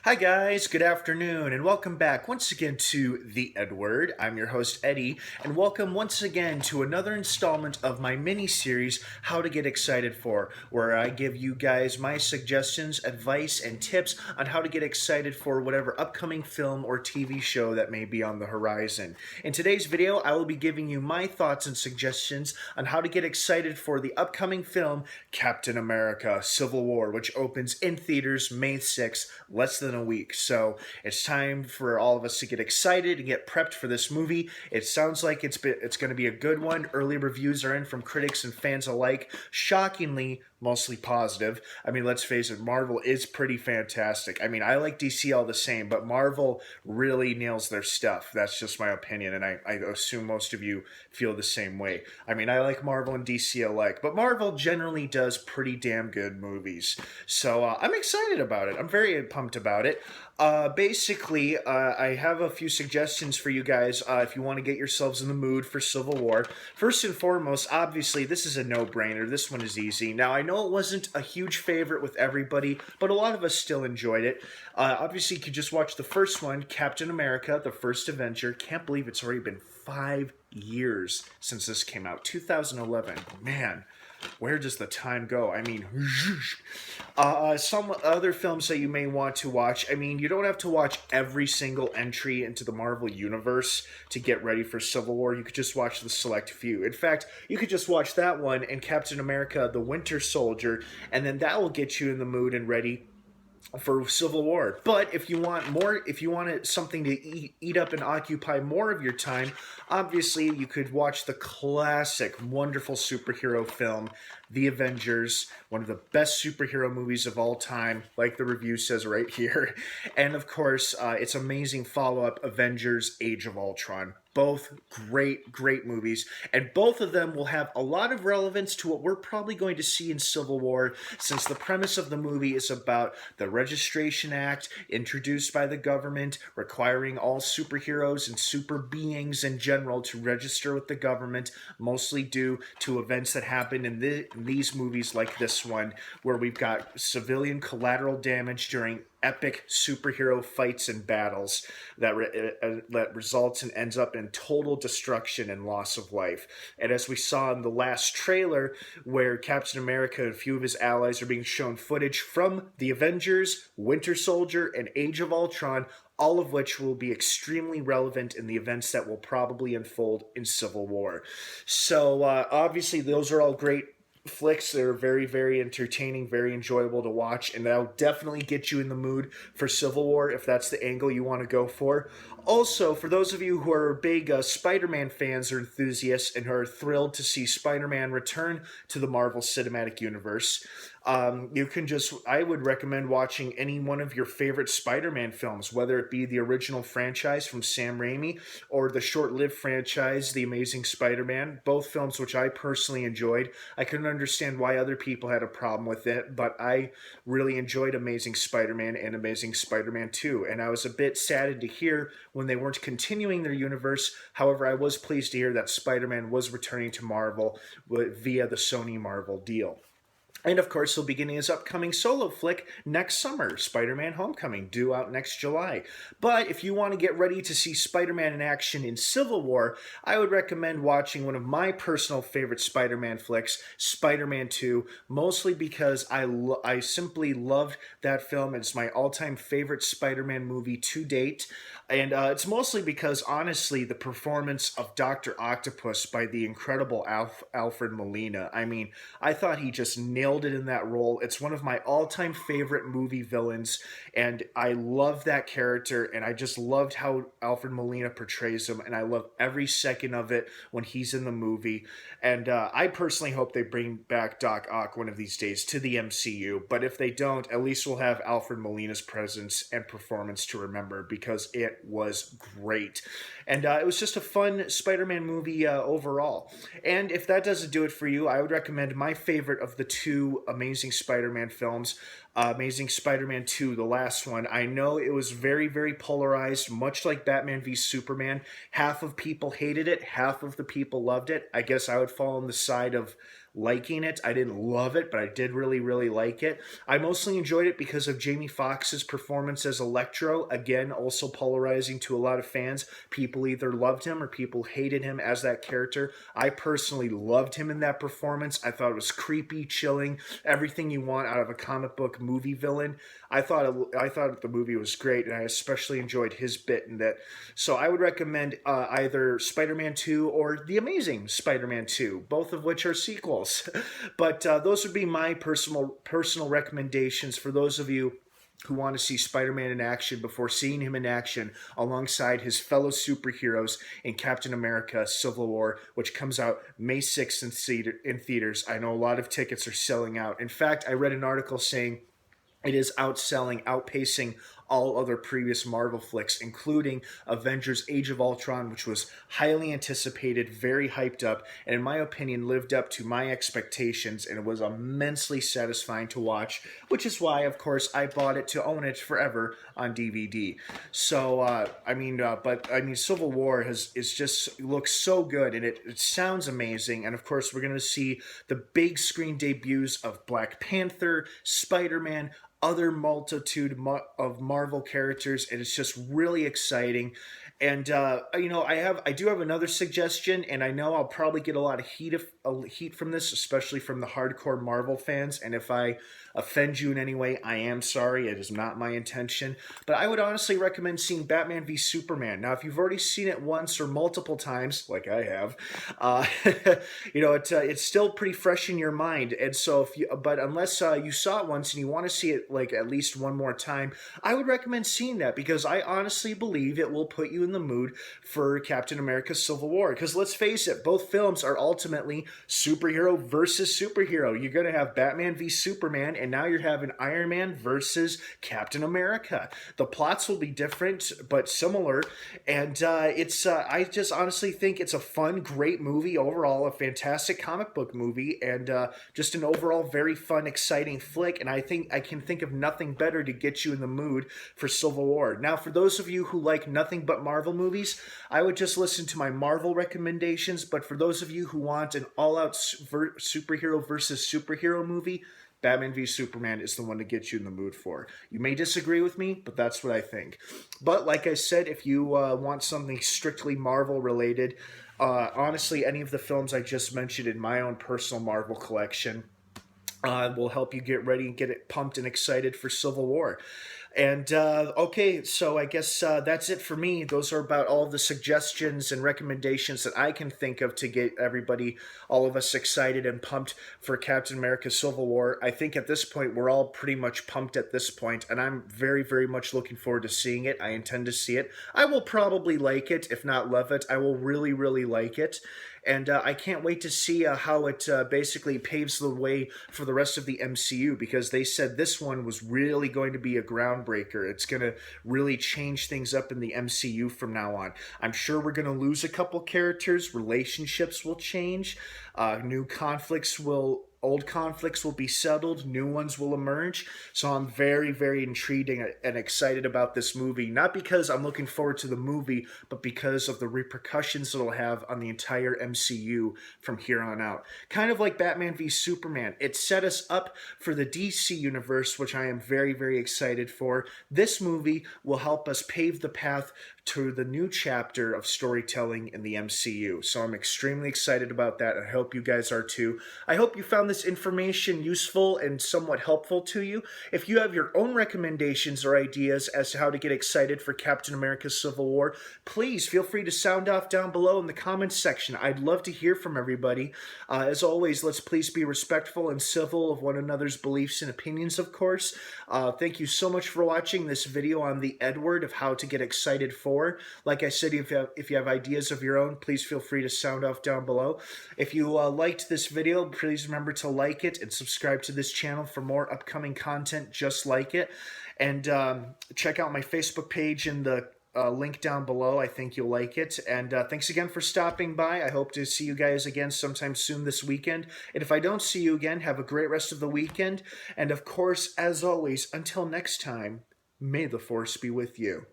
Hi guys, good afternoon, and welcome back once again to the EdWord. I'm your host Eddie, and welcome once again to another installment of my mini-series, How to Get Excited For, where I give you guys my suggestions, advice, and tips on how to get excited for whatever upcoming film or TV show that may be on the horizon. In today's video, I will be giving you my thoughts and suggestions on how to get excited for the upcoming film Captain America: Civil War, which opens in theaters May 6th, less than a week. So it's time for all of us to get excited and get prepped for this movie. It sounds like it's going to be a good one. Early reviews are in from critics and fans alike. Shockingly, mostly positive. I mean, let's face it, Marvel is pretty fantastic. I mean, I like DC all the same, but Marvel really nails their stuff. That's just my opinion, and I assume most of you feel the same way. I mean, I like Marvel and DC alike, but Marvel generally does pretty damn good movies. So I'm excited about it. I'm very pumped about it. Basically, I have a few suggestions for you guys if you want to get yourselves in the mood for Civil War. First and foremost, obviously, this is a no-brainer. This one is easy. Now, I know it wasn't a huge favorite with everybody, but a lot of us still enjoyed it. Obviously, you could just watch the first one, Captain America, the first Avenger. Can't believe it's already been 5 years since this came out. 2011. Man, where does the time go? I mean, some other films that you may want to watch. I mean, you don't have to watch every single entry into the Marvel Universe to get ready for Civil War. You could just watch the select few. In fact, you could just watch that one and Captain America: The Winter Soldier, and then that will get you in the mood and ready for Civil War. But if you want more, if you want something to eat up and occupy more of your time, obviously you could watch the classic, wonderful superhero film, The Avengers, one of the best superhero movies of all time, like the review says right here. And of course, its amazing follow-up, Avengers: Age of Ultron. Both great movies, and both of them will have a lot of relevance to what we're probably going to see in Civil War, since the premise of the movie is about the Registration Act introduced by the government, requiring all superheroes and super beings in general to register with the government, mostly due to events that happen in these movies like this one, where we've got civilian collateral damage during epic superhero fights and battles that results and ends up in total destruction and loss of life. And as we saw in the last trailer, where Captain America and a few of his allies are being shown footage from the Avengers, Winter Soldier, and Age of Ultron, all of which will be extremely relevant in the events that will probably unfold in Civil War. So obviously those are all great flicks. They're very entertaining, very enjoyable to watch, and that'll definitely get you in the mood for Civil War if that's the angle you want to go for. Also, for those of you who are big Spider-Man fans or enthusiasts and who are thrilled to see Spider-Man return to the Marvel Cinematic Universe, I would recommend watching any one of your favorite Spider-Man films, whether it be the original franchise from Sam Raimi or the short-lived franchise, The Amazing Spider-Man, both films which I personally enjoyed. I couldn't understand why other people had a problem with it, but I really enjoyed Amazing Spider-Man and Amazing Spider-Man 2, and I was a bit saddened to hear when they weren't continuing their universe. However, I was pleased to hear that Spider-Man was returning to Marvel via the Sony Marvel deal. And of course, he'll be getting his upcoming solo flick next summer, Spider-Man Homecoming, due out next July. But if you want to get ready to see Spider-Man in action in Civil War, I would recommend watching one of my personal favorite Spider-Man flicks, Spider-Man 2, mostly because I simply loved that film. It's my all-time favorite Spider-Man movie to date. And it's mostly because, honestly, the performance of Dr. Octopus by the incredible Alfred Molina, I mean, I thought he just nailed it in that role. It's one of my all-time favorite movie villains, and I love that character, and I just loved how Alfred Molina portrays him, and I love every second of it when he's in the movie. And I personally hope they bring back Doc Ock one of these days to the MCU, but if they don't, at least we'll have Alfred Molina's presence and performance to remember, because it was great. And it was just a fun Spider-Man movie overall. And if that doesn't do it for you, I would recommend my favorite of the two Amazing Spider-Man films, Amazing Spider-Man 2, the last one. I know it was very polarized, much like Batman v Superman. Half of people hated it, half of the people loved it. I guess I would fall on the side of liking it. I didn't love it, but I did really, really like it. I mostly enjoyed it because of Jamie Foxx's performance as Electro. Again, also polarizing to a lot of fans. People either loved him or people hated him as that character. I personally loved him in that performance. I thought it was creepy, chilling, everything you want out of a comic book movie villain. I thought the movie was great, and I especially enjoyed his bit in that. So I would recommend either Spider-Man 2 or The Amazing Spider-Man 2, both of which are sequels. But those would be my personal recommendations for those of you who want to see Spider-Man in action before seeing him in action alongside his fellow superheroes in Captain America Civil War, which comes out May 6th in theaters. I know a lot of tickets are selling out. In fact, I read an article saying it is outpacing all other previous Marvel flicks, including Avengers Age of Ultron, which was highly anticipated, very hyped up, and in my opinion lived up to my expectations, and it was immensely satisfying to watch, which is why, of course, I bought it to own it forever on DVD. So, Civil War looks so good, and it sounds amazing, and of course, we're going to see the big screen debuts of Black Panther, Spider-Man, other multitude of Marvel characters, and it's just really exciting. And I do have another suggestion, and I know I'll probably get a lot of heat from this, especially from the hardcore Marvel fans. And if I offend you in any way, I am sorry. It is not my intention. But I would honestly recommend seeing Batman v Superman. Now, if you've already seen it once or multiple times, like I have, it's still pretty fresh in your mind. And so, unless you saw it once and you want to see it like at least one more time, I would recommend seeing that, because I honestly believe it will put you in the mood for Captain America Civil War. Because let's face it, both films are ultimately superhero versus superhero. You're going to have Batman v Superman, and now you're having Iron Man versus Captain America. The plots will be different but similar, and I just honestly think it's a fun, great movie overall, a fantastic comic book movie, and just an overall very fun, exciting flick. And I think I can think of nothing better to get you in the mood for Civil War. Now, for those of you who like nothing but Marvel movies, I would just listen to my Marvel recommendations. But for those of you who want an all-out superhero versus superhero movie, Batman v Superman is the one to get you in the mood for. You may disagree with me, but that's what I think. But like I said, if you want something strictly Marvel related, honestly, any of the films I just mentioned in my own personal Marvel collection will help you get ready and get it pumped and excited for Civil War. And okay, so I guess that's it for me. Those are about all the suggestions and recommendations that I can think of to get all of us excited and pumped for Captain America Civil War. I think at this point, we're all pretty much pumped at this point, and I'm very, very much looking forward to seeing it. I intend to see it. I will probably like it, if not love it. I will really, really like it. And I can't wait to see how it basically paves the way for the rest of the MCU, because they said this one was really going to be a groundbreaker. It's going to really change things up in the MCU from now on. I'm sure we're going to lose a couple characters. Relationships will change. Old conflicts will be settled, new ones will emerge. So I'm very, very intrigued and excited about this movie. Not because I'm looking forward to the movie, but because of the repercussions it'll have on the entire MCU from here on out. Kind of like Batman v Superman. It set us up for the DC universe, which I am very, very excited for. This movie will help us pave the path to the new chapter of storytelling in the MCU. So I'm extremely excited about that. I hope you guys are too. I hope you found this information useful and somewhat helpful to you. If you have your own recommendations or ideas as to how to get excited for Captain America Civil War, please feel free to sound off down below in the comments section. I'd love to hear from everybody. As always, let's please be respectful and civil of one another's beliefs and opinions, of course. Thank you so much for watching this video on the EdWord of how to get excited for. Like I said, if you have ideas of your own, please feel free to sound off down below. If you liked this video, please remember to like it and subscribe to this channel for more upcoming content just like it. And check out my Facebook page in the link down below. I think you'll like it. And thanks again for stopping by. I hope to see you guys again sometime soon this weekend. And if I don't see you again, have a great rest of the weekend. And of course, as always, until next time, may the Force be with you.